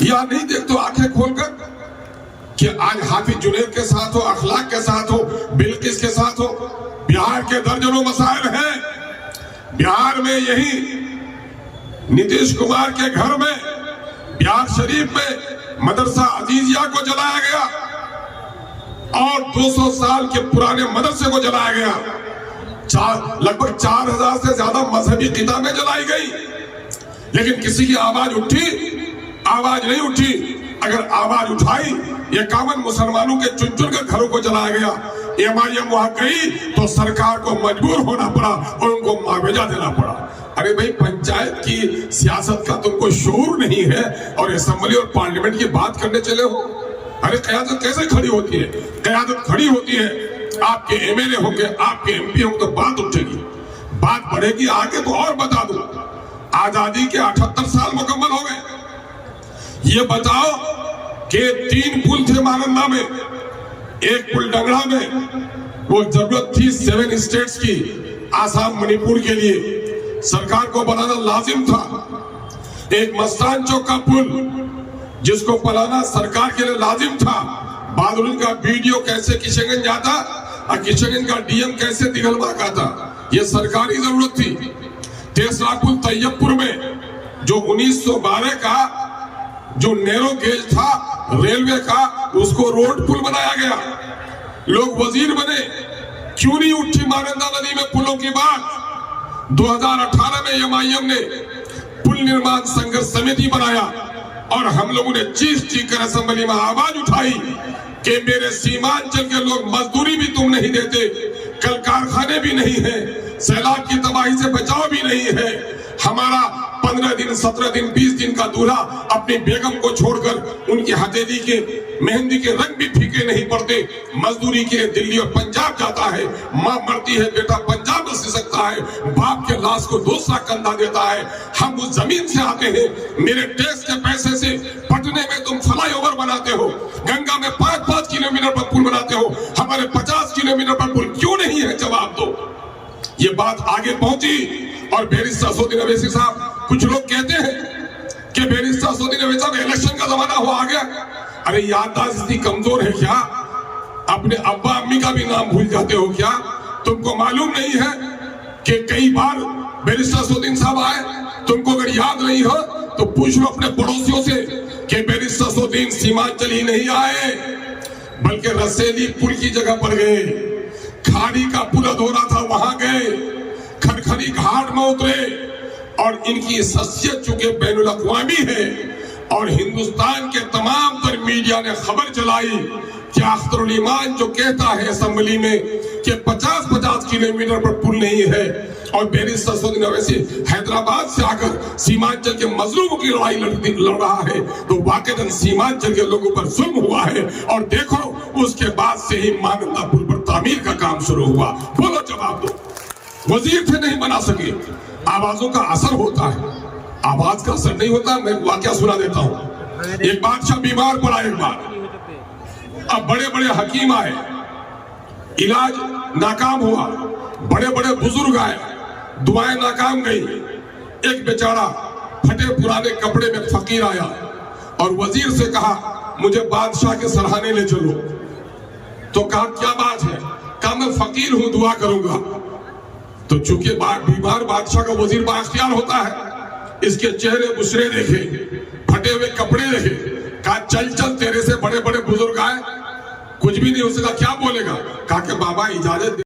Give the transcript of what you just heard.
या नहीं देखते आंखें खोलकर कि आज हाफिज जुनैद के साथ हो, अखलाक के साथ हो, बिल्किस के साथ हो। बिहार के दर्जनों मसाइल हैं। बिहार में यही नीतीश कुमार के घर में बिहार शरीफ में मदरसा अजीजिया को जलाया गया और 200 साल के पुराने मदरसे को जलाया गया। लगभग 4000 से ज्यादा मजहबी किताबें जलाई गई, लेकिन किसी की आवाज उठी? आवाज नहीं उठी। अगर आवाज उठाई, 51 मुसलमानों के चुन चुन कर घरों को जलाया गया। MIM वहां गई तो सरकार को मजबूर होना पड़ा और उनको मुआवजा देना पड़ा। अरे भाई, पंचायत की सियासत का तुमको शऊर नहीं है और असेंबली और पार्लियामेंट की बात करने चले हो। अरे क़यादत कैसे खड़ी होती है? क़यादत खड़ी होती है, आपके MLA होंगे, आपके MP होंगे तो बात उठेगी, बात बढ़ेगी। आगे तो और बता दो, आजादी के 78 साल मुकम्मल हो गए। ये बताओ कि 3 पुल थे महानंदा में, 1 पुल डंगड़ा में। वो जरूरत थी 7 स्टेट्स की, आसाम मणिपुर के लिए सरकार को बनाना लाजिम था। एक मस्तान चौक का पुल जिसको बनाना सरकार के लिए लाजिम था। बादल का वीडियो कैसे किशनगंज जाता और किशनगंज का DM कैसे दिगलवा का था, ये सरकारी जरूरत थी। तीसरा पुल तैयबपुर में जो 1912 का जो नैरो गेज था रेलवे का, उसको रोड पुल बनाया गया। लोग वजीर बने। क्यों नहीं उठी महानंदा नदी में पुलों की बात? 2018 में MIM ने पुल निर्माण संघर्ष समिति बनाया और हम लोगों ने चीख कर असेंबली में आवाज उठाई कि मेरे सीमांचल के लोग मजदूरी भी तुम नहीं देते, कल कारखाने भी नहीं है, सैलाब की तबाही से बचाव भी नहीं है। हमारा 15 दिन 17 दिन 20 दिन का दूल्हा अपनी बेगम को छोड़कर उनकी हथेली के मेहंदी के रंग भी फीके नहीं पड़ते, मजदूरी के लिए दिल्ली और पंजाब जाता है। माँ मरती है, बेटा पंजाब में सी सकता है, बाप के लाश को दूसरा कंधा देता है। हम उस जमीन से आते हैं। मेरे टैक्स के पैसे से पटने में तुम फ्लाईओवर बनाते हो, गंगा में 5-5 किलोमीटर पर पुल बनाते हो, हमारे 50 किलोमीटर पर पुल क्यों नहीं है? जवाब दो। ये बात आगे पहुंची और बैरिस्टर असदुद्दीन अवैसी साहब, कुछ लोग कहते हैं कि बैरिस्टर असदुद्दीन अवैसी साहब इलेक्शन का जमाना हो आ गया। अरे याददाश्त इतनी कमजोर है क्या? अपने अब्बा अम्मी का भी नाम भूल जाते हो क्या? तुमको मालूम नहीं है कि कई बार बैरिस्टर असदुद्दीन साहब आए? तुमको अगर याद नहीं हो तो पूछ लो अपने पड़ोसियों से कि बैरिस्टर असदुद्दीन सीमांचल ही नहीं आए, बल्कि रसेली पुल की जगह पर गए। खाड़ी का पुल अधूरा था, वहां गए। खरखरी घाट में उतरे और इनकी शख्सियत चूंकि बैनुल अक़वामी है और हिंदुस्तान के तमाम तर मीडिया ने खबर चलाई कि अख्तरुल ईमान जो कहता है असेंबली में कि 50-50 किलोमीटर पर पुल नहीं है और बैरिस्टर असदुद्दीन अवैसी हैदराबाद से आकर सीमांचल के मजलूमों की लड़ाई लड़ रहा है, तो वाकईतन सीमांचल के लोगों पर जुल्म हुआ है। और देखो, उसके बाद से ही महानंदा पुल पर तामीर का काम शुरू हुआ। बोलो, जवाब दो। वजीर थे, नहीं बना सके। आवाजों का असर होता है, आवाज का असर नहीं होता। मैं वाकया सुना देता हूँ। एक बादशाह बीमार पड़ा एक बार, अब बड़े बड़े हकीम आए, इलाज नाकाम हुआ, बड़े बड़े बुजुर्ग आए, दुआएं नाकाम गई। एक बेचारा फटे पुराने कपड़े में फकीर आया और वजीर से कहा, मुझे बादशाह के सराहने ले चलो। तो कहा, क्या बात है? कहा, मैं फकीर हूं, दुआ करूंगा। तो चूंकि बीमार बादशाह का वजीर बाख्तियार होता है, इसके चेहरे बुशरे देखे, फटे हुए कपड़े देखे, कहा, चल चल, तेरे से बड़े बड़े बुजुर्ग आए, कुछ भी नहीं हो सका, क्या बोलेगा? कहा कि बाबा इजाजत